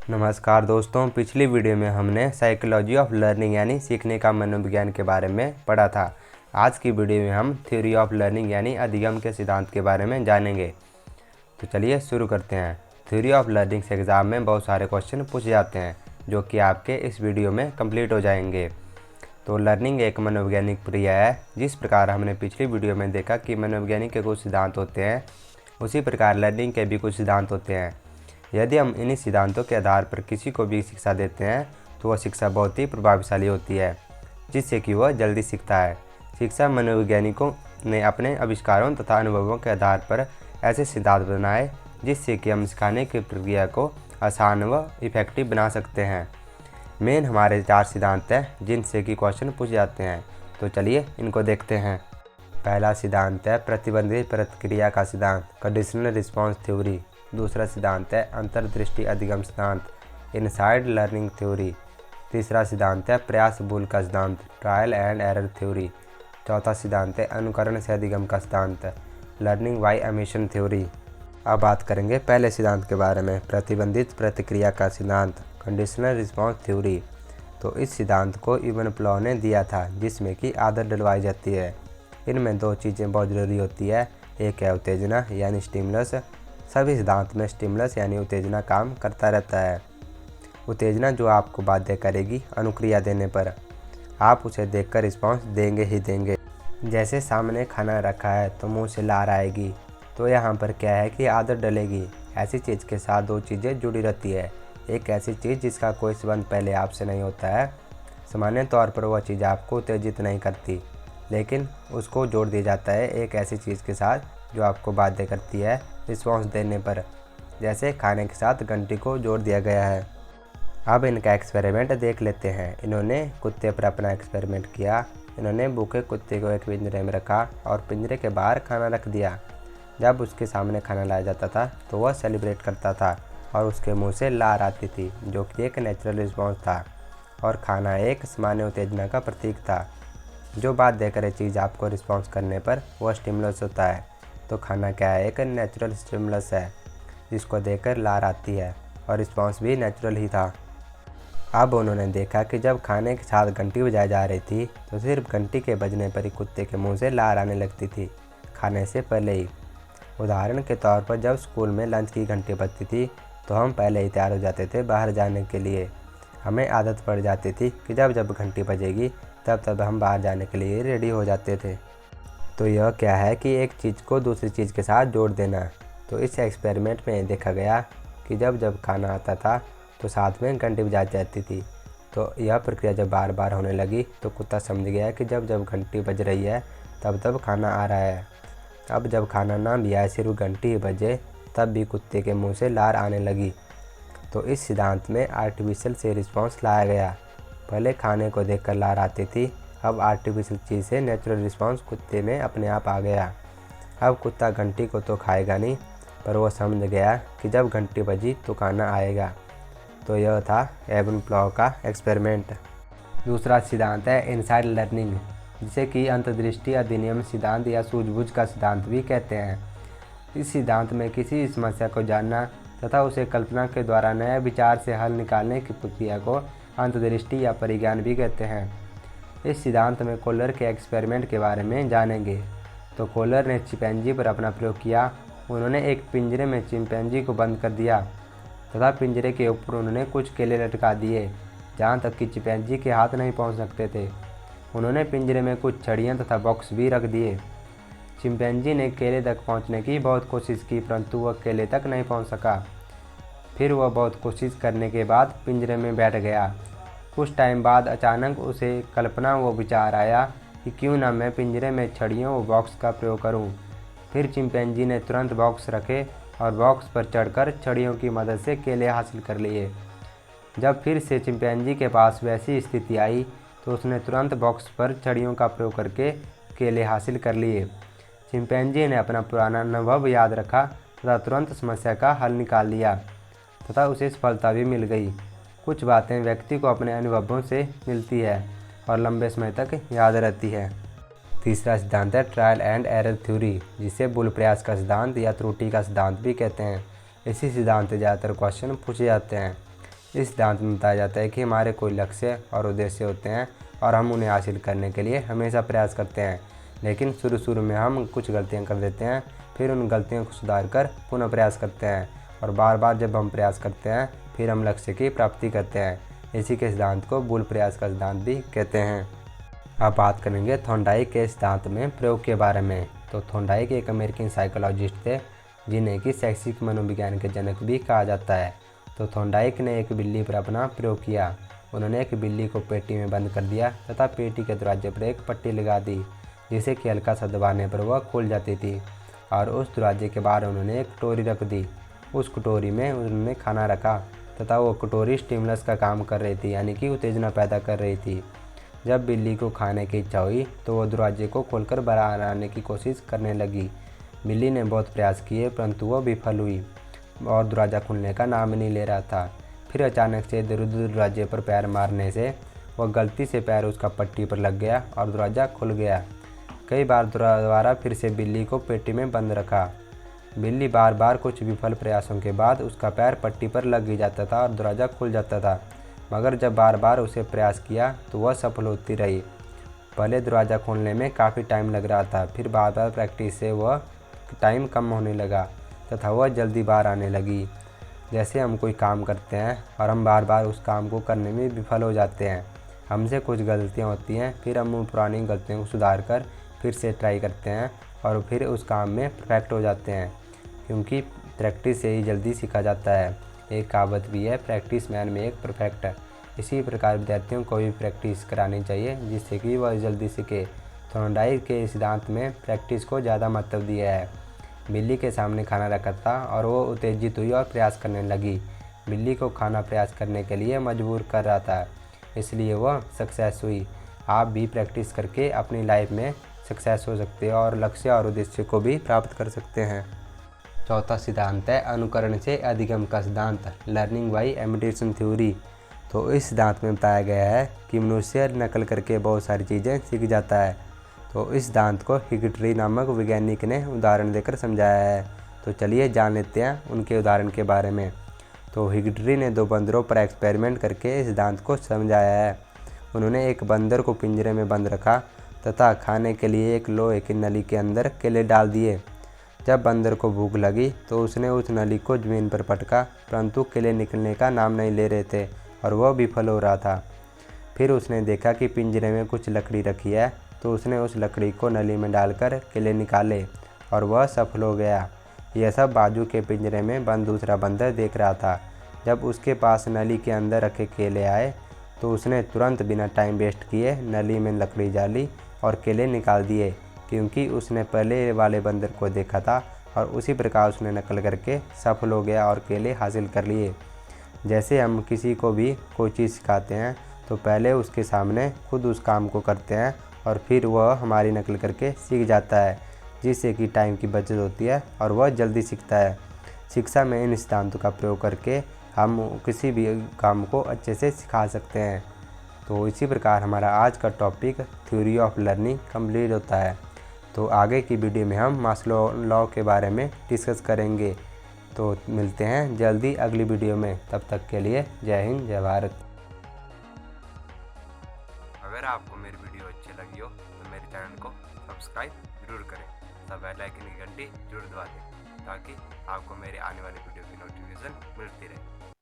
नमस्कार दोस्तों, पिछली वीडियो में हमने साइकोलॉजी ऑफ लर्निंग यानी सीखने का मनोविज्ञान के बारे में पढ़ा था। आज की वीडियो में हम थ्योरी ऑफ लर्निंग यानी अधिगम के सिद्धांत के बारे में जानेंगे। तो चलिए शुरू करते हैं। थ्योरी ऑफ लर्निंग से एग्ज़ाम में बहुत सारे क्वेश्चन पूछे जाते हैं जो कि आपके इस वीडियो में कंप्लीट हो जाएंगे। तो लर्निंग एक मनोवैज्ञानिक प्रक्रिया है। जिस प्रकार हमने पिछली वीडियो में देखा कि मनोवैज्ञानिक के कुछ सिद्धांत होते हैं, उसी प्रकार लर्निंग के भी कुछ सिद्धांत होते हैं। यदि हम इन्हीं सिद्धांतों के आधार पर किसी को भी शिक्षा देते हैं तो वह शिक्षा बहुत ही प्रभावशाली होती है, जिससे कि वह जल्दी सीखता है। शिक्षा मनोवैज्ञानिकों ने अपने आविष्कारों तथा अनुभवों के आधार पर ऐसे सिद्धांत बनाए जिससे कि हम सिखाने की प्रक्रिया को आसान व इफेक्टिव बना सकते हैं। मेन हमारे 4 सिद्धांत हैं जिनसे कि क्वेश्चन पूछ जाते हैं। तो चलिए इनको देखते हैं। पहला सिद्धांत है प्रतिबंधित प्रतिक्रिया का सिद्धांत, कंडीशनल रिस्पॉन्स थ्योरी। दूसरा सिद्धांत है अंतर्दृष्टि अधिगम सिद्धांत, इनसाइड लर्निंग थ्योरी। तीसरा सिद्धांत है प्रयास भूल का सिद्धांत, ट्रायल एंड एरर थ्योरी। चौथा सिद्धांत है अनुकरण से अधिगम का सिद्धांत, लर्निंग बाय इमिटेशन थ्योरी। अब बात करेंगे पहले सिद्धांत के बारे में, प्रतिबंधित प्रतिक्रिया का सिद्धांत, कंडीशनल रिस्पॉन्स थ्योरी। तो इस सिद्धांत को इवन प्लो ने दिया था, जिसमें कि आदत डलवाई जाती है। इनमें 2 चीज़ें बहुत ज़रूरी होती है। एक है उत्तेजना यानी स्टिमुलस। सभी सिद्धांत में स्टिमुलस यानी उत्तेजना काम करता रहता है। उत्तेजना जो आपको बाध्य करेगी अनुक्रिया देने पर, आप उसे देखकर रिस्पॉन्स देंगे ही देंगे। जैसे सामने खाना रखा है तो मुंह से लार आएगी, तो यहाँ पर क्या है कि आदत डलेगी। ऐसी चीज़ के साथ 2 चीज़ें जुड़ी रहती है। एक ऐसी चीज़ जिसका कोई संबंध पहले आपसे नहीं होता है, सामान्य तौर पर वह चीज़ आपको उत्तेजित नहीं करती, लेकिन उसको जोड़ दिया जाता है एक ऐसी चीज़ के साथ जो आपको बाध्य करती है रिस्पॉन्स देने पर। जैसे खाने के साथ घंटी को जोड़ दिया गया है। अब इनका एक्सपेरिमेंट देख लेते हैं। इन्होंने कुत्ते पर अपना एक्सपेरिमेंट किया। इन्होंने भूखे कुत्ते को एक पिंजरे में रखा और पिंजरे के बाहर खाना रख दिया। जब उसके सामने खाना लाया जाता था तो वह सेलिब्रेट करता था और उसके मुंह से लार आती थी, जो कि एक नेचुरल रिस्पॉन्स था। और खाना एक सामान्य उत्तेजना का प्रतीक था। जो बाध्य करे चीज़ आपको रिस्पॉन्स करने पर वह स्टिमुलस होता है। तो खाना क्या है, एक नेचुरल स्टिमुलस है जिसको देखकर लार आती है और रिस्पॉन्स भी नेचुरल ही था। अब उन्होंने देखा कि जब खाने के साथ घंटी बजाई जा रही थी तो सिर्फ घंटी के बजने पर ही कुत्ते के मुंह से लार आने लगती थी, खाने से पहले ही। उदाहरण के तौर पर जब स्कूल में लंच की घंटी बजती थी तो हम पहले ही तैयार हो जाते थे बाहर जाने के लिए। हमें आदत पड़ जाती थी कि जब जब घंटी बजेगी तब हम बाहर जाने के लिए रेडी हो जाते थे। तो यह क्या है कि एक चीज़ को दूसरी चीज़ के साथ जोड़ देना। तो इस एक्सपेरिमेंट में देखा गया कि जब जब खाना आता था तो साथ में घंटी बजाई जाती थी। तो यह प्रक्रिया जब बार बार होने लगी तो कुत्ता समझ गया कि जब जब घंटी बज रही है तब खाना आ रहा है। अब जब खाना ना भी आए, सिर्फ घंटी ही बजे, तब भी कुत्ते के मुंह से लार आने लगी। तो इस सिद्धांत में आर्टिफिशियल से रिस्पॉन्स लाया गया। पहले खाने को देखकर लार आती थी, अब आर्टिफिशियल चीज़ से नेचुरल रिस्पॉन्स कुत्ते में अपने आप आ गया। अब कुत्ता घंटी को तो खाएगा नहीं, पर वो समझ गया कि जब घंटी बजी तो खाना आएगा। तो यह था एवन प्लो का एक्सपेरिमेंट। दूसरा सिद्धांत है इनसाइड लर्निंग, जिसे कि अंतर्दृष्टि अधिनियम सिद्धांत या सूझबूझ का सिद्धांत भी कहते हैं। इस सिद्धांत में किसी समस्या को जानना तथा उसे कल्पना के द्वारा नए विचार से हल निकालने की प्रक्रिया को अंतर्दृष्टि या परिज्ञान भी कहते हैं। इस सिद्धांत में कोलर के एक्सपेरिमेंट के बारे में जानेंगे। तो कोलर ने चिंपैंजी पर अपना प्रयोग किया। उन्होंने एक पिंजरे में चिंपैंजी को बंद कर दिया तथा पिंजरे के ऊपर उन्होंने कुछ केले लटका दिए जहाँ तक कि चिंपैंजी के हाथ नहीं पहुँच सकते थे। उन्होंने पिंजरे में कुछ छड़ियाँ तथा बॉक्स भी रख दिए। चिंपैंजी ने केले तक पहुँचने की बहुत कोशिश की, परंतु वह केले तक नहीं पहुँच सका। फिर वह बहुत कोशिश करने के बाद पिंजरे में बैठ गया। कुछ टाइम बाद अचानक उसे कल्पना व विचार आया कि क्यों ना मैं पिंजरे में छड़ियों व बॉक्स का प्रयोग करूं। फिर चिंपैंजी ने तुरंत बॉक्स रखे और बॉक्स पर चढ़कर छड़ियों की मदद से केले हासिल कर लिए। जब फिर से चिंपैंजी के पास वैसी स्थिति आई तो उसने तुरंत बॉक्स पर छड़ियों का प्रयोग करके केले हासिल कर लिए। चिंपैंजी ने अपना पुराना अनुभव याद रखा तथा तुरंत समस्या का हल निकाल लिया तथा उसे सफलता भी मिल गई। कुछ बातें व्यक्ति को अपने अनुभवों से मिलती है और लंबे समय तक याद रहती है। तीसरा सिद्धांत है ट्रायल एंड एरर थ्योरी, जिसे भूल प्रयास का सिद्धांत या त्रुटि का सिद्धांत भी कहते हैं। इसी सिद्धांत से ज़्यादातर क्वेश्चन पूछे जाते हैं। इस सिद्धांत में बताया जाता है कि हमारे कोई लक्ष्य और उद्देश्य होते हैं और हम उन्हें हासिल करने के लिए हमेशा प्रयास करते हैं, लेकिन शुरू में हम कुछ गलतियां कर देते हैं, फिर उन गलतियों को सुधार कर पुनः प्रयास करते हैं और बार बार जब हम प्रयास करते हैं फिर हम लक्ष्य की प्राप्ति करते हैं। इसी के सिद्धांत को मूल प्रयास का सिद्धांत भी कहते हैं। अब बात करेंगे थॉर्नडाइक के सिद्धांत में प्रयोग के बारे में। तो थॉर्नडाइक एक अमेरिकन साइकोलॉजिस्ट थे जिन्हें कि शैक्षिक मनोविज्ञान के जनक भी कहा जाता है। तो थॉर्नडाइक ने एक बिल्ली पर अपना प्रयोग किया। उन्होंने एक बिल्ली को पेटी में बंद कर दिया तथा पेटी के दरवाजे पर एक पट्टी लगा दी जिसे कि हल्का सा दबाने पर वह खुल जाती थी, और उस दरवाजे के बाहर उन्होंने एक कटोरी रख दी। उस कटोरी में उन्होंने खाना रखा तथा वो कटोरी स्टिमुलस का काम कर रही थी, यानी कि उत्तेजना पैदा कर रही थी। जब बिल्ली को खाने की इच्छा हुई तो वह दरवाजे को खोलकर बाहर आने की कोशिश करने लगी। बिल्ली ने बहुत प्रयास किए परंतु वह विफल हुई और दरवाज़ा खुलने का नाम नहीं ले रहा था। फिर अचानक से इधर उधर दरवाजे पर पैर मारने से वह गलती से पैर उसका पट्टी पर लग गया और दरवाज़ा खुल गया। कई बार दोबारा फिर से बिल्ली को पेटी में बंद रखा। बिल्ली बार बार कुछ विफल प्रयासों के बाद उसका पैर पट्टी पर लग ही जाता था और दरवाज़ा खुल जाता था, मगर जब बार बार उसे प्रयास किया तो वह सफल होती रही। पहले दरवाज़ा खोलने में काफ़ी टाइम लग रहा था, फिर बार बार प्रैक्टिस से वह टाइम कम होने लगा तथा वह जल्दी बाहर आने लगी। जैसे हम कोई काम करते हैं और हम बार बार उस काम को करने में विफल हो जाते हैं, हमसे कुछ गलतियां होती हैं, फिर हम उन पुरानी गलतियों को सुधार कर फिर से ट्राई करते हैं और फिर उस काम में परफेक्ट हो जाते हैं, क्योंकि प्रैक्टिस से ही जल्दी सीखा जाता है। एक कहावत भी है, प्रैक्टिस मैन में एक परफेक्ट है। इसी प्रकार विद्यार्थियों को भी प्रैक्टिस करानी चाहिए जिससे कि वह जल्दी सीखे। थॉर्नडाइक के सिद्धांत में प्रैक्टिस को ज़्यादा महत्व दिया है। बिल्ली के सामने खाना रखा था और वो उत्तेजित हुई और प्रयास करने लगी। बिल्ली को खाना प्रयास करने के लिए मजबूर कर रहा था, इसलिए वह सक्सेस हुई। आप भी प्रैक्टिस करके अपनी लाइफ में सक्सेस हो सकते हो और लक्ष्य और उद्देश्य को भी प्राप्त कर सकते हैं। चौथा सिद्धांत है अनुकरण से अधिगम का सिद्धांत, लर्निंग बाय इमिटेशन थ्योरी। तो इस सिद्धांत में बताया गया है कि मनुष्य नकल करके बहुत सारी चीज़ें सीख जाता है। तो इस सिद्धांत को हिगेटरी नामक वैज्ञानिक ने उदाहरण देकर समझाया है। तो चलिए जान लेते हैं उनके उदाहरण के बारे में। तो हिगेटरी ने 2 बंदरों पर एक्सपेरिमेंट करके इस सिद्धांत को समझाया है। उन्होंने एक बंदर को पिंजरे में बंद रखा तथा खाने के लिए एक लोहे की नली के अंदर केले डाल दिए। जब बंदर को भूख लगी तो उसने उस नली को ज़मीन पर पटका, परंतु केले निकलने का नाम नहीं ले रहे थे और वह विफल हो रहा था। फिर उसने देखा कि पिंजरे में कुछ लकड़ी रखी है, तो उसने उस लकड़ी को नली में डालकर केले निकाले और वह सफल हो गया। यह सब बाजू के पिंजरे में बंद दूसरा बंदर देख रहा था। जब उसके पास नली के अंदर रखे केले आए तो उसने तुरंत बिना टाइम वेस्ट किए नली में लकड़ी डाली और केले निकाल दिए, क्योंकि उसने पहले वाले बंदर को देखा था और उसी प्रकार उसने नकल करके सफल हो गया और केले हासिल कर लिए। जैसे हम किसी को भी कोई चीज़ सिखाते हैं तो पहले उसके सामने खुद उस काम को करते हैं और फिर वह हमारी नकल करके सीख जाता है, जिससे कि टाइम की बचत होती है और वह जल्दी सीखता है। शिक्षा में इन सिद्धांतों का प्रयोग करके हम किसी भी काम को अच्छे से सिखा सकते हैं। तो इसी प्रकार हमारा आज का topic theory of learning complete होता है। तो आगे की वीडियो में हम मास्लो लॉ के बारे में डिस्कस करेंगे। तो मिलते हैं जल्दी अगली वीडियो में, तब तक के लिए जय हिंद जय भारत। अगर आपको मेरी वीडियो अच्छी लगी हो तो मेरे चैनल को सब्सक्राइब जरूर करें, तब बेल आइकन की घंटी जरूर दबा दें ताकि आपको मेरे आने वाली वीडियो की नोटिफिकेशन मिलती रहे।